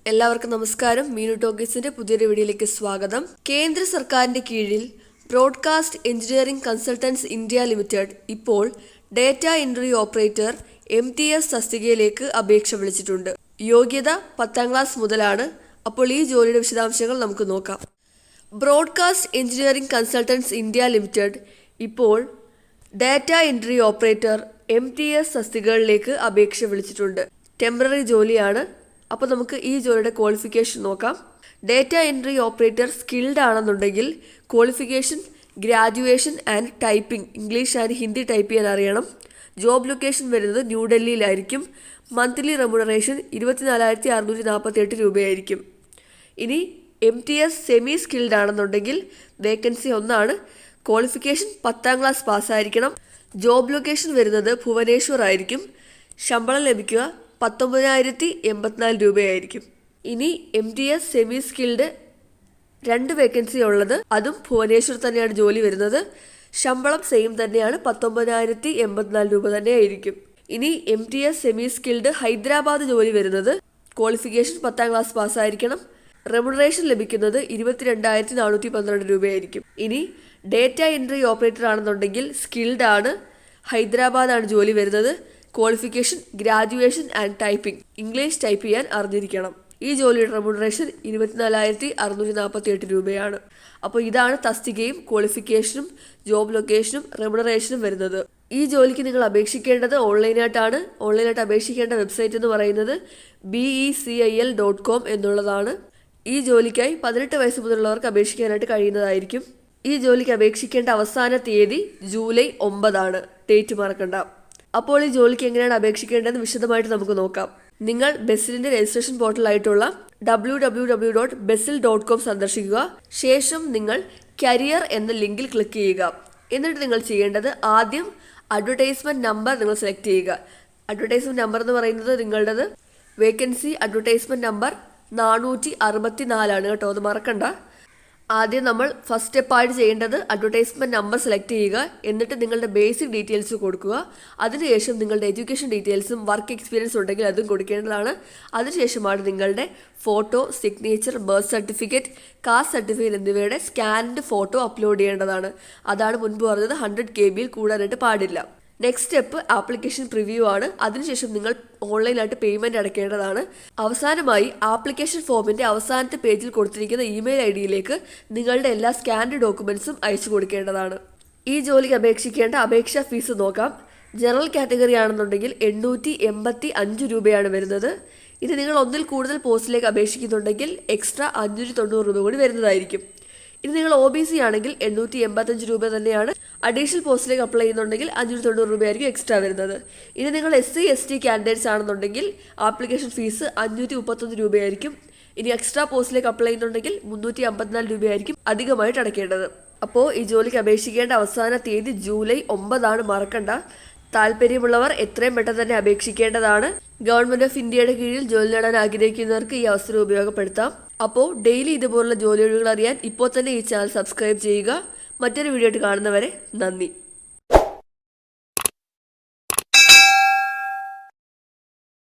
എല്ലാവർക്കും നമസ്കാരം. മീനു ടോക്കീസിന്റെ പുതിയൊരു വീഡിയോയിലേക്ക് സ്വാഗതം. കേന്ദ്ര സർക്കാരിന്റെ കീഴിൽ broadcast engineering consultants India limited ഇപ്പോൾ ഡേറ്റ എൻട്രി ഓപ്പറേറ്റർ MTS തസ്തികയിലേക്ക് അപേക്ഷ വിളിച്ചിട്ടുണ്ട്. യോഗ്യത 10ാം ക്ലാസ് മുതലാണ്. അപ്പോൾ ഈ ജോലിയുടെ വിശദാംശങ്ങൾ നമുക്ക് നോക്കാം. Broadcast engineering consultants India limited ഇപ്പോൾ ഡാറ്റ എൻട്രി ഓപ്പറേറ്റർ MTS തസ്തികകളിലേക്ക് അപേക്ഷ വിളിച്ചിട്ടുണ്ട്. ടെമ്പററി ജോലിയാണ്. അപ്പോൾ നമുക്ക് ഈ ജോലിയുടെ ക്വാളിഫിക്കേഷൻ നോക്കാം. ഡേറ്റ എൻട്രി ഓപ്പറേറ്റർ സ്കിൽഡ് ആണെന്നുണ്ടെങ്കിൽ qualification graduation and typing, English and Hindi type ചെയ്യാൻ അറിയണം. ജോബ് ലൊക്കേഷൻ വരുന്നത് ന്യൂഡൽഹിയിലായിരിക്കും. മന്ത്ലി റെമ്യൂണറേഷൻ 24,648 രൂപയായിരിക്കും. ഇനി MTS സെമി സ്കിൽഡ് ആണെന്നുണ്ടെങ്കിൽ വേക്കൻസി 1 ആണ്. ക്വാളിഫിക്കേഷൻ 10ാം ക്ലാസ് പാസ്സായിരിക്കണം. ജോബ് ലൊക്കേഷൻ വരുന്നത് ഭുവനേശ്വർ ആയിരിക്കും. ശമ്പളം ലഭിക്കുക 19,084 രൂപയായിരിക്കും. ഇനി MTS സെമി സ്കിൽഡ് 2 വേക്കൻസി ഉള്ളത്, അതും ഭുവനേശ്വർ തന്നെയാണ് ജോലി വരുന്നത്. ശമ്പളം സെയിം തന്നെയാണ്, 19,084 രൂപ തന്നെയായിരിക്കും. ഇനി MTS സെമി സ്കിൽഡ് ഹൈദരാബാദ് ജോലി വരുന്നത്, ക്വാളിഫിക്കേഷൻ 10ാം ക്ലാസ് പാസ്സായിരിക്കണം. റെമ്യൂണറേഷൻ ലഭിക്കുന്നത് 22,412 രൂപയായിരിക്കും. ഇനി ഡേറ്റ എൻട്രി ഓപ്പറേറ്റർ ആണെന്നുണ്ടെങ്കിൽ സ്കിൽഡ് ആണ്, ഹൈദരാബാദാണ് ജോലി വരുന്നത്. Qualification graduation and typing, English type ചെയ്യാൻ അറിഞ്ഞിരിക്കണം. ഈ ജോലിയുടെ റെമ്യൂണറേഷൻ 24,648 രൂപയാണ്. അപ്പോൾ ഇതാണ് തസ്തികയും ക്വാളിഫിക്കേഷനും ജോബ് ലൊക്കേഷനും റെമ്യൂണറേഷനും വരുന്നത്. ഈ ജോലിക്ക് നിങ്ങൾ അപേക്ഷിക്കേണ്ടത് ഓൺലൈനായിട്ടാണ്. ഓൺലൈനായിട്ട് അപേക്ഷിക്കേണ്ട വെബ്സൈറ്റ് എന്ന് പറയുന്നത് becil.com എന്നുള്ളതാണ്. ഈ ജോലിക്കായി 18 വയസ്സ് മുതലുള്ളവർക്ക് അപേക്ഷിക്കാനായിട്ട് കഴിയുന്നതായിരിക്കും. ഈ ജോലിക്ക് അപേക്ഷിക്കേണ്ട അവസാന തീയതി ജൂലൈ 9 ആണ്. ഡേറ്റ് മറക്കണ്ട. അപ്പോൾ ഈ ജോലിക്ക് എങ്ങനെയാണ് അപേക്ഷിക്കേണ്ടതെന്ന് വിശദമായിട്ട് നമുക്ക് നോക്കാം. നിങ്ങൾ ബെസിലിന്റെ രജിസ്ട്രേഷൻ പോർട്ടലായിട്ടുള്ള www.besil.com സന്ദർശിക്കുക. ശേഷം നിങ്ങൾ കരിയർ എന്ന ലിങ്കിൽ ക്ലിക്ക് ചെയ്യുക. എന്നിട്ട് നിങ്ങൾ ചെയ്യേണ്ടത് ആദ്യം അഡ്വർടൈസ്മെന്റ് നമ്പർ നിങ്ങൾ സെലക്ട് ചെയ്യുക. അഡ്വർടൈസ്മെന്റ് നമ്പർ എന്ന് പറയുന്നത് നിങ്ങളുടേത് വേക്കൻസി അഡ്വർടൈസ്മെന്റ് നമ്പർ 464 ആണ് കേട്ടോ, അത് മറക്കണ്ട. ആദ്യം നമ്മൾ ഫസ്റ്റ് സ്റ്റെപ്പായിട്ട് ചെയ്യേണ്ടത് അഡ്വർടൈസ്മെന്റ് നമ്പർ സെലക്ട് ചെയ്യുക. എന്നിട്ട് നിങ്ങളുടെ ബേസിക് ഡീറ്റെയിൽസ് കൊടുക്കുക. അതിനുശേഷം നിങ്ങളുടെ എഡ്യൂക്കേഷൻ ഡീറ്റെയിൽസും വർക്ക് എക്സ്പീരിയൻസ് ഉണ്ടെങ്കിൽ അതും കൊടുക്കേണ്ടതാണ്. അതിനുശേഷമാണ് നിങ്ങളുടെ photo, signature, birth certificate, caste certificate എന്നിവയുടെ സ്കാൻഡ് ഫോട്ടോ അപ്ലോഡ് ചെയ്യേണ്ടതാണ്. അതാണ് മുൻപ് പറഞ്ഞത്, 100 KB കൂടാനായിട്ട് പാടില്ല. നെക്സ്റ്റ് സ്റ്റെപ്പ് ആപ്ലിക്കേഷൻ പ്രിവ്യൂ ആണ്. അതിനുശേഷം നിങ്ങൾ ഓൺലൈനായിട്ട് പേയ്മെന്റ് അടയ്ക്കേണ്ടതാണ്. അവസാനമായി ആപ്ലിക്കേഷൻ ഫോമിന്റെ അവസാനത്തെ പേജിൽ കൊടുത്തിരിക്കുന്ന ഇമെയിൽ ID-യിലേക്ക് നിങ്ങളുടെ എല്ലാ സ്കാൻഡ് ഡോക്യുമെന്റ്സും അയച്ചു കൊടുക്കേണ്ടതാണ്. ഈ ജോലിക്ക് അപേക്ഷിക്കേണ്ട അപേക്ഷാ ഫീസ് നോക്കാം. ജനറൽ കാറ്റഗറി ആണെന്നുണ്ടെങ്കിൽ 885 രൂപയാണ് വരുന്നത്. ഇനി നിങ്ങൾ ഒന്നിൽ കൂടുതൽ പോസ്റ്റിലേക്ക് അപേക്ഷിക്കുന്നുണ്ടെങ്കിൽ എക്സ്ട്രാ 590 രൂപ കൂടി വരുന്നതായിരിക്കും. ഇനി നിങ്ങൾ OBC ആണെങ്കിൽ 885 രൂപ തന്നെയാണ്. അഡീഷണൽ പോസ്റ്റിലേക്ക് അപ്ലൈ ചെയ്യുന്നുണ്ടെങ്കിൽ 590 രൂപയായിരിക്കും എക്സ്ട്രാ വരുന്നത്. ഇനി നിങ്ങൾ SC/ST കാൻഡിഡേറ്റ്സ് ആണെന്നുണ്ടെങ്കിൽ ആപ്ലിക്കേഷൻ ഫീസ് 531 രൂപയായിരിക്കും. ഇനി എക്സ്ട്രാ പോസ്റ്റിലേക്ക് അപ്ലൈ ചെയ്യുന്നുണ്ടെങ്കിൽ 354 രൂപയായിരിക്കും അധികമായിട്ട് അടയ്ക്കേണ്ടത്. അപ്പോൾ ഈ ജോലിക്ക് അപേക്ഷിക്കേണ്ട അവസാന തീയതി ജൂലൈ 9 ആണ്, മറക്കണ്ട. താല്പര്യമുള്ളവർ എത്രയും പെട്ടെന്ന് തന്നെ അപേക്ഷിക്കേണ്ടതാണ്. ഗവൺമെന്റ് ഓഫ് ഇന്ത്യയുടെ കീഴിൽ ജോലി നേടാൻ ആഗ്രഹിക്കുന്നവർക്ക് ഈ അവസരം ഉപയോഗപ്പെടുത്താം. അപ്പോൾ ഡെയിലി ഇതുപോലുള്ള ജോലി ഒഴിവുകൾ അറിയാൻ ഇപ്പോൾ തന്നെ ഈ ചാനൽ സബ്സ്ക്രൈബ് ചെയ്യുക. മറ്റൊരു വീഡിയോ ആയിട്ട് കാണുന്നവരെ നന്ദി.